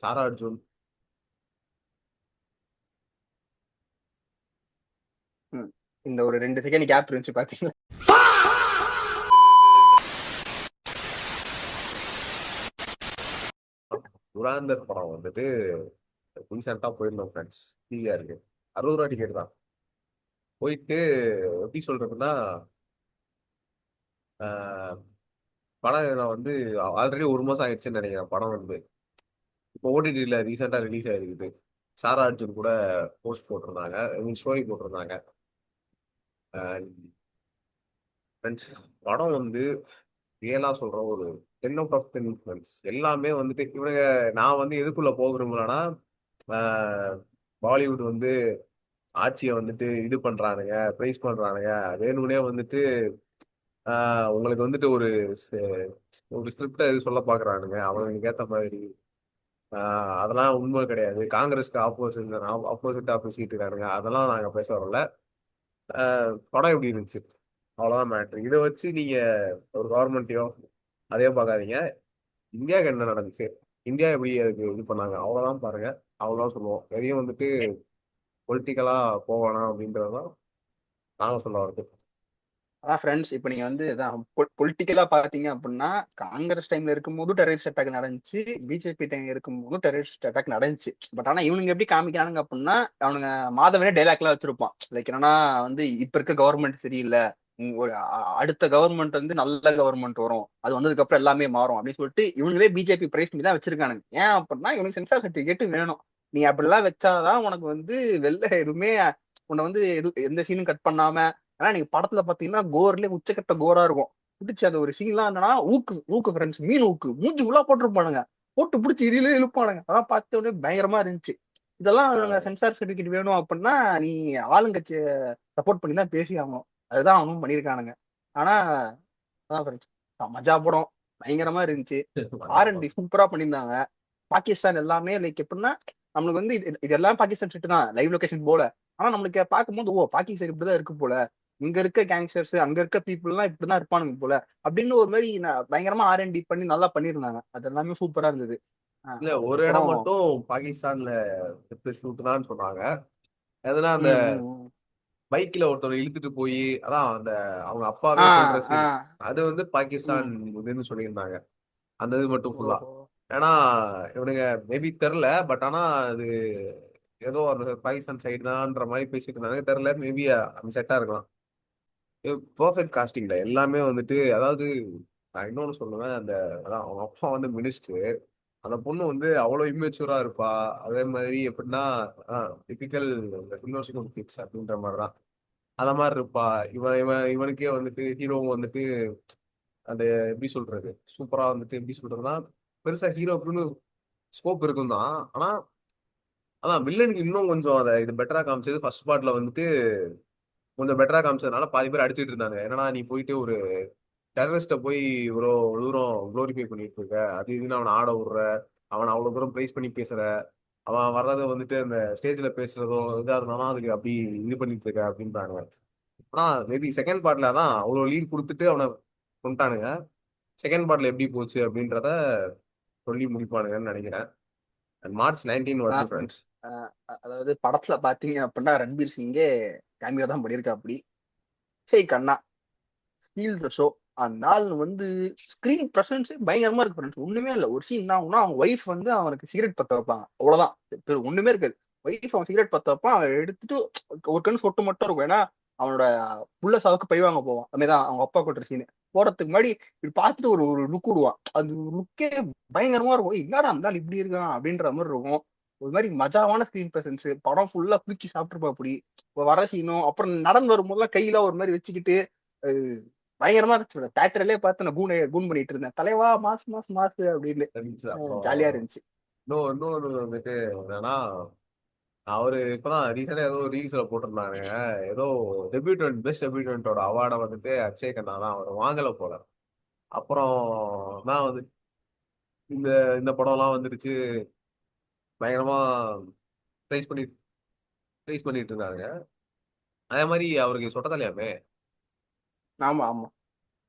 சாரா அர்ஜுன். இந்த ஒரு 2 second gap இருந்துச்சு பாத்தீங்களா? துராந்தர் படம் வந்துட்டு ரீசெண்டா போயிருந்தோம் ஃப்ரெண்ட்ஸ். டிவியா இருக்கு. 60 ரூபா டிக்கெட் தான். போயிட்டு எப்படி சொல்றதுன்னா, ஆஹ், படம் நான் வந்து ஆல்ரெடி 1 மாசம் ஆயிடுச்சுன்னு நினைக்கிறேன். படம் வந்து இப்போ ஓடிடியில் ரீசெண்டா ரிலீஸ் ஆயிருக்குது. சாரா அர்ஜுன் கூட போஸ்ட் போட்டிருந்தாங்க, ஸ்டோரி போட்டிருந்தாங்க. ஃப்ரெண்ட்ஸ், படம் வந்து ரியலா சொல்றோம், ஒரு 10 out of 10 ஃப்ரெண்ட்ஸ். எல்லாமே வந்துட்டு இவனுங்க. நான் வந்து எதுக்குள்ள போக விரும்பலன்னா, பாலிவுட் வந்து ஆட்சியை வந்துட்டு இது பண்றானுங்க, பிரைஸ் பண்றானுங்க, வேணும்னே வந்துட்டு உங்களுக்கு வந்துட்டு ஒரு ஸ்கிரிப்ட இது சொல்ல பாக்குறானுங்க அவனுக்கு ஏத்த மாதிரி. அதெல்லாம் உண்மை கிடையாது. காங்கிரஸ்க்கு ஆப்போசிட்டா பேசிட்டு இருக்கானுங்க. அதெல்லாம் நாங்க பேச வரல. படம் எப்படி இருந்துச்சு, அவ்வளவுதான் மேட்ரு. இதை வச்சு நீங்க ஒரு கவர்மெண்ட்டையோ அதே பார்க்காதீங்க. இந்தியாவுக்கு என்ன நடந்துச்சு, இந்தியா எப்படி அதுக்கு இது பண்ணாங்க, அவ்வளவுதான் பாருங்க. அவ்வளவுதான் சொல்லுவோம். எதையும் வந்துட்டு பொலிட்டிக்கலா போவானா அப்படின்றதான் நாங்க சொல்ல வரது. அதான் ஃப்ரெண்ட்ஸ், இப்ப நீங்க வந்து பொலிட்டிக்கலா பாத்தீங்க அப்படின்னா, காங்கிரஸ் டைம்ல இருக்கும்போது டெரரிஸ்ட் அட்டாக் நடந்துச்சு, பிஜேபி டைம் இருக்கும்போது டெரரிஸ்ட் அட்டாக் நடந்துச்சு. பட் ஆனா இவனுங்க எப்படி காமிக்கிறானுங்க அப்படின்னா, அவனுங்க மாதவனே டைலாக் எல்லாம் வச்சிருப்பான். லைக் என்னன்னா வந்து, இப்ப இருக்க கவர்மெண்ட் சரியில்லை, ஒரு அடுத்த கவர்மெண்ட் வந்து நல்ல கவர்மெண்ட் வரும், அது வந்ததுக்கு அப்புறம் எல்லாமே மாறும் அப்படின்னு சொல்லிட்டு இவங்களே பிஜேபி பிரைஸ் பண்ணி தான் வச்சிருக்கானுங்க. ஏன் அப்படின்னா இவனுக்கு சென்சார் சர்டிபிகேட் வேணும். நீ அப்படிலாம் வச்சாதான் உனக்கு வந்து வெளில எதுவுமே உன்னை வந்து எந்த சீனும் கட் பண்ணாம. ஆனா நீங்க படத்துல பாத்தீங்கன்னா கோர்லயே உச்சக்கட்ட கோரா இருக்கும். பிடிச்சி அந்த ஒரு சீன்லாம் என்னன்னா, ஊக்கு ஊக்கு ஃப்ரெண்ட்ஸ், மீன் ஊக்கு மூஞ்சி உள்ள போட்டிருப்பானுங்க, போட்டு பிடிச்சி இடியில இழுப்பானுங்க. அதான் பார்த்த உடனே பயங்கரமா இருந்துச்சு. இதெல்லாம் இவங்க சென்சார் சர்டிபிகேட் வேணும் அப்படின்னா நீ ஆளுங்கட்சி சப்போர்ட் பண்ணி தான் பேசி ஆகணும். அதுதான் அவனும் பண்ணியிருக்கானுங்க. ஆனா அதான் ஃப்ரெண்ட்ஸ், மஜா படம் பயங்கரமா இருந்துச்சு. ஆர்என்டி சூப்பரா பண்ணியிருந்தாங்க. பாகிஸ்தான் எல்லாமே லைக் எப்படின்னா, நம்மளுக்கு வந்து இதெல்லாம் பாகிஸ்தான் செட்டு தான் லைவ் லொகேஷன் போல. ஆனா நம்மளுக்கு பார்க்கும்போது ஓ பாகிஸ்தான் இப்படிதான் இருக்கு போல, இங்க இருக்க கேங்ஸ்டர்ஸ் அங்க இருக்க பீப்புள் எல்லாம் இப்படிதான் இருப்பானுங்க போல அப்படின்னு ஒரு மாதிரி பயங்கரமா ஆர்என்டி பண்ணி நல்லா பண்ணியிருந்தாங்க. அது எல்லாமே சூப்பரா இருந்தது. இல்ல, ஒரு இடம் அப்புறம் மட்டும் பாகிஸ்தான்ல ஷூட் தான் சொன்னாங்க. எதுனா அந்த ம் ம் ம். பைக்ல ஒருத்தர் இழுத்துட்டு போய் அதான் அந்த அவங்க அப்பாவே கொல்ற ஆஹ் சீன், ஆஹ் அது வந்து பாகிஸ்தான் ம். இதுன்னு சொல்லியிருந்தாங்க. அந்த இது மட்டும் ஃபுல்லா. ஓஹோ. ஏன்னா இவனுங்க மேபி தெரில, பட் ஆனா அது ஏதோ அந்த பாகிஸ்தான் சைடு தான்ன்ற மாதிரி பேசிட்டு இருந்தாங்க. தெரில, மேபி அந்த செட்டா இருக்கலாம். பர்ஃபெக்ட் காஸ்டிங்ல எல்லாமே வந்துட்டு. அதாவது நான் இன்னொன்னு சொல்லுவேன், அந்த அதான் அவங்க அப்பா வந்து மினிஸ்டர், அந்த பொண்ணு வந்து அவ்வளவு இம்மெச்சூரா இருப்பா. அதே மாதிரி எப்படின்னா டிபிக்கல் சில்வர் ஸ்கூல் கிட்ஸ் அப்படின்ற மாதிரிதான் அத மாதிரி இருப்பா. இவனுக்கே வந்துட்டு ஹீரோவும் வந்துட்டு அந்த எப்படி சொல்றது, சூப்பரா வந்துட்டு எப்படி சொல்றதுன்னா, பெருசா ஹீரோக்குன்னு ஸ்கோப் இருக்கும் தான். ஆனா அதான் வில்லனுக்கு இன்னும் கொஞ்சம் அதை இது பெட்டரா காமிச்சது ஃபர்ஸ்ட் பார்ட்ல வந்துட்டு. கொஞ்சம் பெட்டரா காமிச்சதுனால பாதி பேர் அடிச்சிட்டு இருந்தாங்க, என்னன்னா நீ போயிட்டு ஒரு டெரரிஸ்ட போய் இவ்வளோ தூரம் குளோரிஃபை பண்ணிட்டு இருக்க, அது இதுன்னு அவனை ஆட விடுற, அவனை அவ்வளவு தூரம் பிரைஸ் பண்ணி பேசுற, அவன் வர்றதை வந்துட்டு அந்த ஸ்டேஜ்ல பேசுறதோ இதா இருந்தாலும் அதுக்கு அப்படி இது பண்ணிட்டு இருக்க அப்படின்றாங்க. ஆனா மேபி செகண்ட் பார்ட்ல தான் அவ்வளோ லீட் கொடுத்துட்டு அவனை கொண்டானுங்க. செகண்ட் பார்ட்ல எப்படி போச்சு அப்படின்றத சொல்லி முடிப்பானுங்கன்னு நினைக்கிறேன். அண்ட் March 19 வருது அதான் friends. ஃப்ரெண்ட்ஸ். அதாவது படத்துல பாத்தீங்க அப்படின்னா ரன்பீர் சிங்கே கேமியோ தான் பண்ணியிருக்கா. அப்படி சரி கண்ணா ஸ்டீல் த ஷோ. அந்த ஆள் வந்து ஸ்கிரீன் பிரசன்ஸே பயங்கரமா இருக்கு ஃப்ரெண்ட்ஸ். ஒண்ணுமே இல்ல, ஒரு சீன் என்ன ஆகும்னா, அவங்க ஒய்ஃப் வந்து அவனுக்கு சிகரெட் பத்த வைப்பாங்க, அவ்வளவுதான். ஒண்ணுமே இருக்காது. ஒய்ஃப் அவன் சிகரெட் பத்த வைப்பான், அவன் எடுத்துட்டு ஒரு கண் சொட்டு மட்டும் இருக்கும். ஏன்னா அவனோட புள்ள சாவுக்கு பழி வாங்க போவான். அதுமாதிரிதான் அவங்க அப்பா கொட்டுற சீன். போறதுக்கு முன்னாடி இப்படி பார்த்துட்டு ஒரு ஒரு லுக் விடுவான். அது லுக்கே பயங்கரமா இருக்கும். என்னடா அந்த ஆள் இப்படி இருக்கான் அப்படின்ற மாதிரி இருக்கும். ஒரு மாதிரி மஜாவான ஸ்கிரீன் பிரசன்ஸ். படம் ஃபுல்லா தூக்கி சாப்பிட்டுருப்பா அப்படி. வர சீனும் அப்புறம் நடந்து வரும்போதெல்லாம் கையில ஒரு மாதிரி வச்சுக்கிட்டு பயங்கரமா இருந்துச்சு. தேட்டர்லயே பார்த்து நான் கூன் பண்ணிட்டு இருந்தேன், தலைவா மாசு மாசு மாசு அப்படின்னு. அப்புறம் ஜாலியா இருந்துச்சு. இன்னொன்னு வந்துட்டு என்னன்னா, அவரு இப்பதான் ரீசெண்டா ஏதோ ரீல்ஸ்ல போட்டிருந்தாங்க, ஏதோ பெஸ்ட் டெபியூட்டன்டோட அவார்டை வந்துட்டு அக்ஷய் கண்ணா தான் அவர் வாங்கல போல. அப்புறம் நான் வந்து இந்த இந்த படம்லாம் வந்துருச்சு, பயங்கரமா ப்ரைஸ் பண்ணி ப்ரைஸ் பண்ணிட்டு இருந்தாங்க. அதே மாதிரி அவருக்கு சொட்டத்தலையாமே ஆமா ஆமா,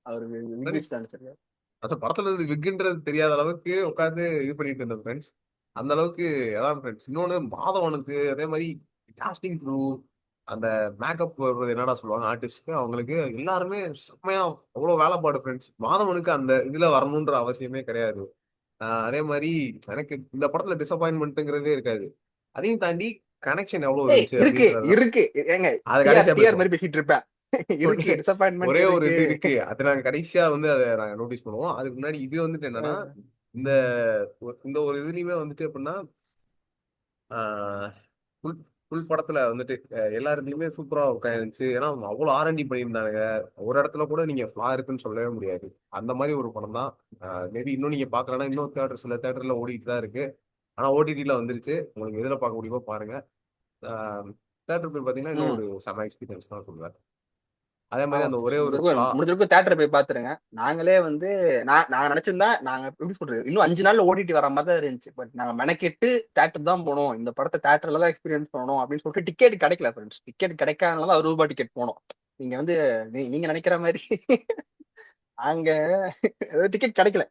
அவரு விக்னேஷ் ஃப்ரெண்ட்ஸ். தான் நடிச்சிருக்காரு. அந்த படத்துல இருந்து விக்குன்றது தெரியாத அளவுக்கு உட்காந்து இது பண்ணிட்டு இருந்தேன் ஃப்ரெண்ட்ஸ். அந்த அளவுக்கு அதான் ஃப்ரெண்ட்ஸ். இன்னொன்னு மாதவனுக்கு அதே மாதிரி காஸ்டிங் த்ரூ அந்த மேக்கப் என்னடா சொல்லுவாங்க ஆர்டிஸ்ட்க்கு, அவங்களுக்கு எல்லாருமே செம்மையா அவ்வளவு வேலைப்பாடு ஃப்ரெண்ட்ஸ். மாதவனுக்கு அந்த இதுல வரணுன்ற அவசியமே கிடையாது. அதே மாதிரி எனக்கு இந்த படத்துல டிசப்பாயின்மெண்ட்ங்கிறதே இருக்காது. அதையும் தாண்டி கனெக்ஷன் எவ்வளவு ஏய் இருந்துச்சு இருக்கு அப்படின்றதுதான். இருக்கு ஏங்க, அது டிஆர் கடைசியா டிஆர் பேசுவோம். மாதிரி பேசிட்டு இருப்பேன். இருக்கு, ஓகே. டிசப்பாயின்மெண்ட் ஒரே ஒரு இருக்கு. இது இருக்கு, அது நாங்க கடைசியா வந்து அதை நாங்க நோட்டீஸ் பண்ணுவோம். அதுக்கு முன்னாடி இது வந்துட்டு என்னன்னா, இந்த இந்த ஒரு இதுலயுமே வந்துட்டு எப்படின்னா ஃபுல் ஃபுல் படத்துல வந்துட்டு எல்லா இடத்துலயுமே சூப்பரா ஒர்க் ஆயிருந்துச்சு. ஏன்னா அவ்வளவு ஆர்என்டி பண்ணியிருந்தானுங்க. ஒரு இடத்துல கூட நீங்க ஃபிளா இருக்குன்னு சொல்லவே முடியாது. அந்த மாதிரி ஒரு படம் தான். மேபி இன்னும் நீங்க பாக்கலன்னா இன்னும் தேட்டர் சில தேட்டர்ல ஓடிட்டு தான் இருக்கு. ஆனா ஓடிடில வந்துருச்சு. உங்களுக்கு எதுல பார்க்க முடியுமோ பாருங்க. தேட்டர் போய் பாத்தீங்கன்னா இன்னும் ம். ஒரு செம எக்ஸ்பீரியன்ஸ் தான் சொல்லுவேன். அதே மாதிரி ஆமா அந்த ஃப்ரெண்ட்ஸ், ஒரே ஒரு முடிஞ்சிருக்கும் ஃபிளா. முடிஞ்சிருக்கும் தேட்டர் போய் பாத்துருங்க. நாங்களே வந்து நான் நினைச்சிருந்தா நாங்க எப்படி சொல்றது, இன்னும் 5 நாள்ல ஓடிட்டு வர மாதிரி தான் இருந்துச்சு. பட் நாங்க மெனக்கெட்டு தேட்டர் தான் போனோம், இந்த படத்தை தேட்டர்ல தான் எக்ஸ்பீரியன்ஸ் பண்ணணும் அப்படின்னு சொல்லிட்டு டிக்கெட் கிடைக்கல ஃப்ரெண்ட்ஸ். டிக்கெட் கிடைக்காதனால தான் 60 ரூபாய் டிக்கெட் போனோம். நீங்க வந்து நீங்க நினைக்கிற மாதிரி அங்க டிக்கெட் கிடைக்கல.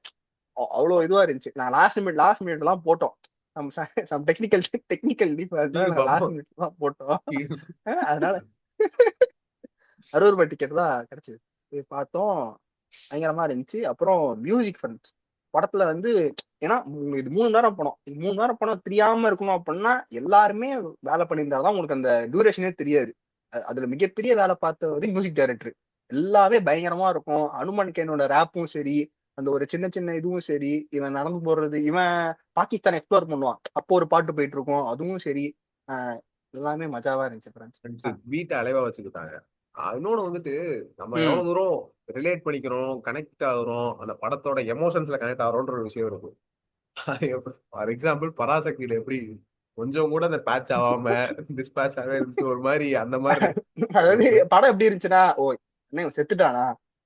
அவ்வளவு இதுவா இருந்துச்சு. நான் லாஸ்ட் மினிட் தான் போட்டோம். சம் டெக்னிக்கல் டெக்னிக்கல் இது நாங்க லாஸ்ட் பார்ப்போம். மினிட் தான் போட்டோம். அதனால 60 ரூபாய் டிக்கெட் தான் கிடைச்சது. போய் பார்த்தோம், பயங்கரமா இருந்துச்சு. அப்புறம் மியூசிக் ஃப்ரெண்ட்ஸ் படத்துல வந்து, ஏன்னா இது 3 நேரம் படம், இது 3 நேரம் படம் தெரியாம இருக்கணும் அப்படின்னா எல்லாருமே வேலை பண்ணியிருந்தாதான் உங்களுக்கு அந்த டியூரேஷனே தெரியாது. அதுல மிகப்பெரிய வேலை பார்த்தவர் மியூசிக் டைரக்டர். எல்லாமே பயங்கரமா இருக்கும். அனுமன் கேனோட ரேப்பும் சரி, அந்த ஒரு சின்ன சின்ன இதுவும் சரி, இவன் நடந்து போறது, இவன் பாகிஸ்தான் எக்ஸ்ப்ளோர் பண்ணுவான் அப்போ ஒரு பாட்டு போயிட்டு இருக்கும், அதுவும் சரி. ஆஹ் எல்லாமே மஜாவா இருந்துச்சு ஃப்ரெண்ட்ஸ். வீட்டை அலைவா வச்சுக்கிட்டாங்க. இன்னொன்னு வந்துட்டு நம்ம ம். எவ்வளவு தூரம் ரிலேட் பண்ணிக்கிறோம், கனெக்ட் ஆகுறோம், அந்த படத்தோட எமோஷன்ஸ்ல கனெக்ட் ஆகுறோன்ற ஒரு விஷயம் இருக்கும். ஃபார் எக்ஸாம்பிள் பராசக்தியில எப்படி கொஞ்சம் கூட அந்த பேட்ச் ஆகாம டிஸ்பேட்ச் ஆகவே இருந்துட்டு ஒரு மாதிரி அந்த மாதிரி அதாவது இருக்கு. படம் எப்படி இருந்துச்சுன்னா, ஓ என்ன இவன் செத்துட்டானா,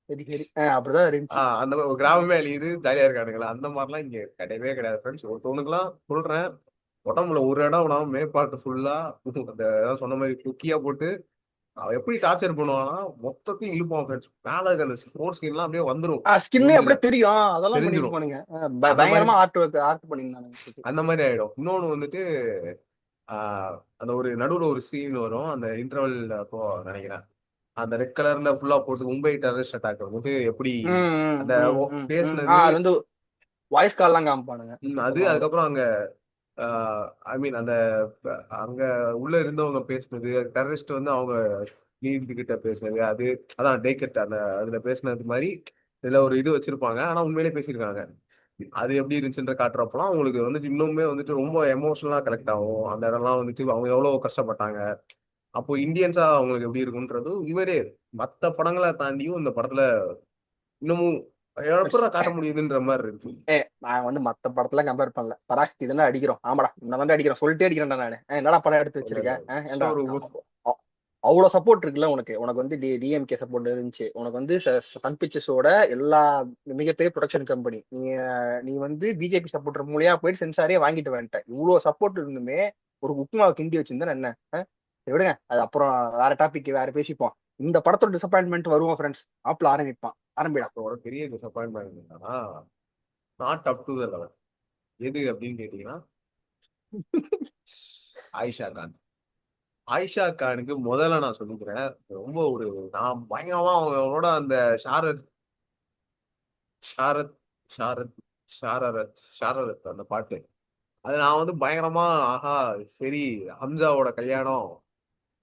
சரி சரி அப்படிதான் இருந்துச்சு. அந்த மாதிரி ஒரு கிராமமே அழியுது ஜாலியா இருக்கானுங்களா, அந்த மாதிரிலாம் இங்க கிடையவே கிடையாது ஃப்ரெண்ட்ஸ். ஒருத்தவனுக்குலாம் சொல்றேன், உடம்புல ஒரு இடம் விடாம மேற்பாட்டு ஃபுல்லா அந்த ஏதாவது சொன்ன மாதிரி குக்கியா போட்டு அவன் எப்படி டார்ச்சர் பண்ணுவான்னா மொத்தத்தையும் இழுப்பான் ஃப்ரெண்ட்ஸ். மேல இருக்க அந்த ஸ்போர்ட்ஸ் ஸ்கின்லாம் அப்படியே வந்துரும் ஸ்கின்னே மூஞ்சில அப்படியே தெரியும், அதெல்லாம் தெரிஞ்சிரும். பண்ணிருப்பானுங்க. அந்த மாதிரி பயங்கரமா ஆர்ட் பண்ணியிருந்தானுங்க. அந்த மாதிரி ஆயிடும். இன்னொன்னு வந்துட்டு அந்த ஒரு நடுவுல ஒரு சீன் வரும் அந்த இன்டர்வல் அப்போ நினைக்கிறேன். அந்த ரெட் கலர்ல ஃபுல்லா போட்டு மும்பை டெரரிஸ்ட் அட்டாக் வந்து எப்படி ம், ம், அந்த ம், ம், ம். பேசுனது. அது வந்து வாய்ஸ் கால் எல்லாம் காமிப்பானுங்க அது அப்புறம். அதுக்கப்புறம் அங்க ஐ மீன் அந்த அங்க உள்ள இருந்தவங்க பேசுனது, டெரரிஸ்ட் வந்து அவங்க லீடு கிட்ட பேசுனது, அது அதான் டேக்கெட் அந்த அதுல பேசுனது மாதிரி இதுல ஒரு இது வச்சிருப்பாங்க. ஆனா உண்மையிலேயே பேசியிருக்காங்க. அது எப்படி இருந்துச்சுன்ற காட்டுறப்பலாம் உங்களுக்கு வந்துட்டு இன்னுமே வந்துட்டு ரொம்ப எமோஷனலா கலெக்ட் ஆகும். அந்த இடம்லாம் வந்துட்டு அவங்க எவ்வளவு கஷ்டப்பட்டாங்க. அப்போ இந்தியன்ஸா அவங்களுக்கு எப்படி இருக்குன்றது உண்மையிலே மத்த படங்களை தாண்டியும் இந்த படத்துல இன்னமும் எப்படா காட்ட முடியுதுன்ற மாதிரி இருந்துச்சு. நான் வந்து மத்த படத்துல கம்பேர் பண்ணல. பராக் இதெல்லாம் அடிக்கிறோம், ஆமாடா இந்த மாதிரி அடிக்கிறோம் சொல்லிட்டே அடிக்கிறேன்டா நானு. என்னடா படம் எடுத்து இல்ல வச்சிருக்க, இல்ல ஏன்டா ஒரு அவ்வளவு சப்போர்ட் இருக்குல்ல உனக்கு. உனக்கு வந்து டிஎம்கே சப்போர்ட் இருந்துச்சு, உனக்கு வந்து சன் பிக்சர்ஸோட எல்லா மிகப்பெரிய ப்ரொடக்ஷன் கம்பெனி, நீ வந்து பிஜேபி சப்போர்ட்டர் மூலியா போயிட்டு சென்சாரே வாங்கிட்டு வந்துட்ட. இவ்வளவு சப்போர்ட் இருந்துமே ஒரு உப்புமாவை கிண்டி வச்சிருந்தா என்ன? சரி, விடுங்க, அது அப்புறம் வேற டாபிக், வேற பேசிப்போம். இந்த படத்தோட டிசப்பாயின்மெண்ட் வருவோம் ஃப்ரெண்ட்ஸ். ஆப்ல ஆரம்பிப்பான், ஆரம்பிடா. அதோட பெரிய டிசப்பாயின்மெண்ட் என்னன்னா not up to the level. எது அப்படின்னு கேட்டீங்கன்னா ஆயிஷா கான். ஆயிஷா கானுக்கு முதல்ல நான் சொல்லிக்கிறேன், ரொம்ப ஒரு நான் பயங்கரமா அவங்களோட அந்த ஷாரத் ஷாரத் ஷாரத் ஷாரரத் ஷாரரத் அந்த பாட்டு, அது நான் வந்து பயங்கரமா ஆஹா சரி ஹம்சாவோட கல்யாணம்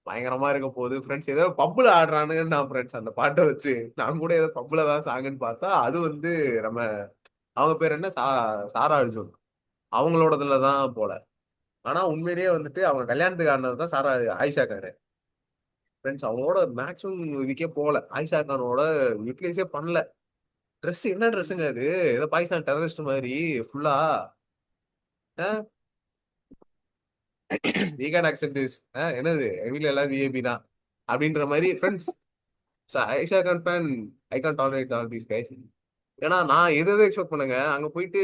பயங்கரமா இருக்க போகுது ஃப்ரெண்ட்ஸ், ஏதோ பப்புல ஆடுறானுங்கன்னு நான் ஃப்ரெண்ட்ஸ் அந்த பாட்டை வச்சு நான் கூட ஏதோ பப்புல தான் சாங்குன்னு பார்த்தா அது வந்து நம்ம அவங்க பேர் என்ன சாரா அர்ஜுன் அவங்களோடதுல தான் போல. ஆனா உண்மையிலேயே வந்துட்டு அவங்க கல்யாணத்துக்கு ஆனது தான் சாரா ஆயிஷா கான் ஃப்ரெண்ட்ஸ். அவங்களோட மேக்ஸிமம் இதுக்கே போகல. ஆயிஷா கானோட யூட்டிலைஸே பண்ணல. ட்ரெஸ் என்ன ட்ரெஸ்ஸுங்க அது, ஏதோ பாகிஸ்தான் டெரரிஸ்ட் மாதிரி ஃபுல்லா வி கேன் அக்செப்ட் திஸ், என்னது வீட்ல எல்லாம் விஏபி தான் அப்படின்ற மாதிரி friends. Aisha Khan fan, I can tolerate all these guys. ஏன்னா நான் எது எது எக்ஸ்பெக்ட் பண்ணுங்க அங்க போயிட்டு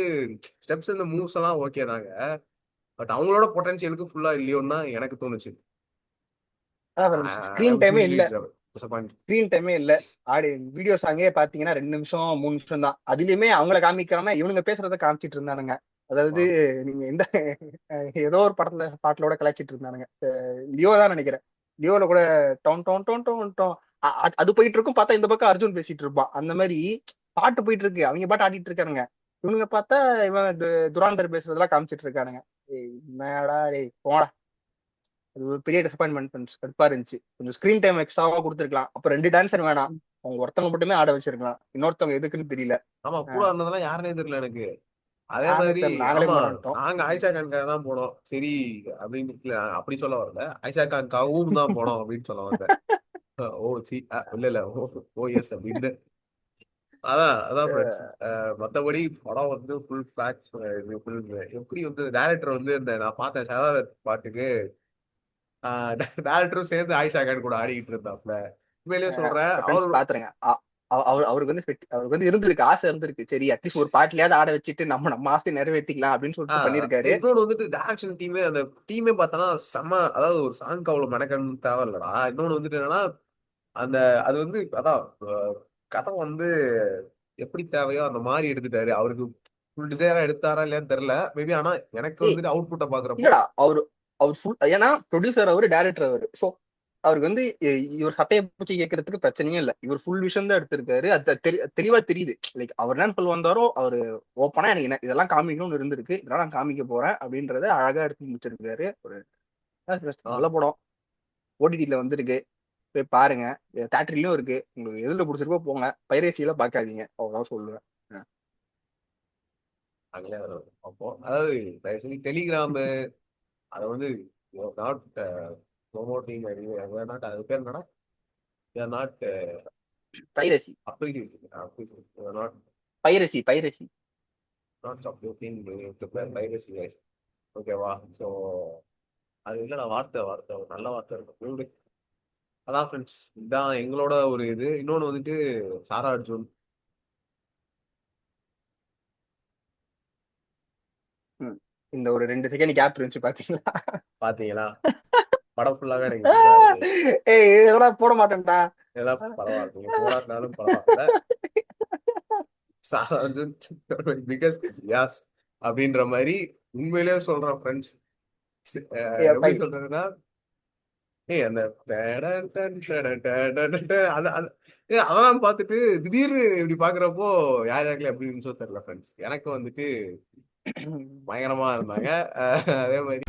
ஸ்டெப்ஸ் இந்த மூவ்ஸ் எல்லாம் ஓகே தாங்க, பட் அவங்களோட பொட்டன்ஷியலுக்கு ஃபுல்லா இல்லையோன்னு தான் எனக்கு தோணுச்சு. அதான் ஐ ஸ்கிரீன் எம் டைமே ஹியூஜ்லி இல்ல. டிசப்பாயிண்ட். ஸ்கிரீன் டைமே இல்ல. ஆடி வீடியோ சாங்கே பாத்தீங்கன்னா 2 நிமிஷம் 3 நிமிஷம் தான். அதுலயுமே அவங்கள காமிக்காம இவனுங்க பேசுறத காமிச்சிட்டு இருந்தானுங்க. அதாவது நீங்க இந்த ஏதோ ஒரு பாட்டுலோட கலாய்ச்சிட்டு இருந்தானுங்க. லியோ தான் நினைக்கிறேன். லியோல கூட down down down down down அது போயிட்டு இருக்கும். பார்த்தா இந்த பக்கம் அர்ஜுன் பேசிட்டு இருப்பான். அந்த மாதிரி பாட்டு போயிட்டு இருக்கு, அவங்க பாட்டு ஆடிட்டு இருக்கானுங்க. இவனுங்க பார்த்தா இவன் துராந்தர் பேசுறதெல்லாம் காமிச்சிட்டு இருக்கானுங்க. என்னடா டேய் போடா. அது ஒரு பெரிய டிசப்பாயின்மெண்ட், கடுப்பா இருந்துச்சு. கொஞ்சம் ஸ்கிரீன் டைம் எக்ஸ்ட்ராவா கொடுத்துருக்கலாம். அப்ப 2 டான்சர் வேணாம், அவங்க ஒருத்தவங்க மட்டுமே ஆட வச்சிருக்கலாம். இன்னொருத்தவங்க எதுக்குன்னு தெரியல. ஆமா, கூட இருந்ததெல்லாம் யாருன்னே தெரியல எனக்கு. அதே யாருன்னு மாதிரி தெரியல, நாங்களே ஆமா, மறந்துட்டோம். நாங்க ஆயிஷா கான்காக தான் போனோம் சரி அப்படின்னு. இல்ல, அப்படி சொல்ல வரல, ஆயிஷா கான்காகவும் தான் போனோம் அப்படின்னு சொல்ல வந்தேன். ஓ சி இல்ல இல்ல, ஓ ஓ எஸ் அப்படின்னு. அதான் ஃப்ரெண்ட்ஸ். மத்தபடி படம் வந்து ஃபுல் பேக். இது ஃபுல் எப்படி வந்து டைரக்டர் வந்து இந்த நான் பார்த்தேன் ஷராரத் பாட்டுக்கு டேரக்டரும் சேர்ந்து ஆயிஷா கான் கூட ஆடிக்கிட்டு இருந்தாப்ல. உண்மையிலேயே சொல்றேன் ஃப்ரெண்ட்ஸ் அவர். பாத்துருங்க. அவருக்கு வந்து அவருக்கு வந்து இருந்திருக்கு, ஆசை இருந்திருக்கு. சரி அட்லீஸ்ட் ஒரு பாட்டுலயாவது ஆட வச்சுட்டு நம்ம நம்ம ஆசை நிறைவேற்றிக்கலாம் அப்படின்னு சொல்லிட்டு பண்ணிருக்காரு. இன்னொன்னு வந்துட்டு டைரக்ஷன் டீமே அந்த டீமே பார்த்தோன்னா செம்ம. அதாவது ஒரு சாங்க்கு அவ்வளவு மெனக்கன்னு தேவையில்லடா. இன்னொன்னு வந்துட்டு என்னன்னா அந்த அது வந்து அதான் கதை வந்து எப்படி தேவையோ அந்த மாதிரி எடுத்துட்டாரு. அவருக்கு ஃபுல் டிசைரா எடுத்தாரா இல்லையான்னு தெரியல மேபி. ஆனா எனக்கு ஏய் வந்துட்டு அவுட்புட்டை பாக்குறப்போ இல்லடா, அவர் ஃபுல், ஏன்னா ப்ரொடியூசர் அவரு, டைரக்டர் அவரு. சோ அவருக்கு வந்து இவர் சட்டையை பூச்சி கேட்கறதுக்கு பிரச்சனையே இல்லை. இவர் ஃபுல் விஷயம் தான் எடுத்திருக்காரு. அது தெளிவா தெரியுது. லைக் அவர் என்ன சொல்ல வந்தாரோ, அவரு ஓப்பனா எனக்கு என்ன இதெல்லாம் காமிக்கணும்னு இருந்திருக்கு, இதெல்லாம் நான் காமிக்க போறேன் அப்படின்றத அழகா எடுத்து முடிச்சிருக்காரு. ஒரு நல்ல படம். ஓடிடில வந்திருக்கு, போய் பாருங்க. தேட்டர்லயும் இருக்கு. உங்களுக்கு எதுல பிடிச்சிருக்கோ போங்க, பைரேசியில பாக்காதீங்க, அவ்வளவுதான் சொல்லுவேன். நாங்களே பார்ப்போம். அதாவது தயவு செஞ்சு டெலிகிராம் அதை வந்து நாட் ப்ரொமோட்டிங். நாட் அது பேர் என்னன்னா not piracy appreciate not piracy piracy not supporting piracy guys. ஓகேவா? ஸோ அது இல்லைடா, வார்த்தை ஒரு நல்ல வார்த்தை இருக்கும். அதான் ஃப்ரெண்ட்ஸ், இதான் எங்களோட ஒரு இது. இன்னொன்று வந்துட்டு சாரா அர்ஜுன் இந்த ஒரு 2 செகண்ட் கேப் இருந்துச்சு பாத்தீங்களா? பாத்தீங்களா? படம் ஃபுல்லாவே எனக்கு இப்படிதான் இருக்கு. ஏய் இதெல்லாம் போட மாட்டேன்டா. இதெல்லாம் பரவாயில்ல, நீங்க போராடினாலும் பரவாயில்ல. சாரா அர்ஜுன் பிகஸ்ட் யாஸ் அப்படின்ற மாதிரி உண்மையிலேயே சொல்றேன் ஃப்ரெண்ட்ஸ். எப்படி சொல்றதுன்னா ஏய் அந்த அதெல்லாம் பார்த்துட்டு திடீர்னு இப்படி பாக்குறப்போ யார் யாருக்குல எப்படி இருந்துச்சோ தெரியல ஃப்ரெண்ட்ஸ். எனக்கு வந்துட்டு பயங்கரமா இருந்தாங்க. அதே மாதிரி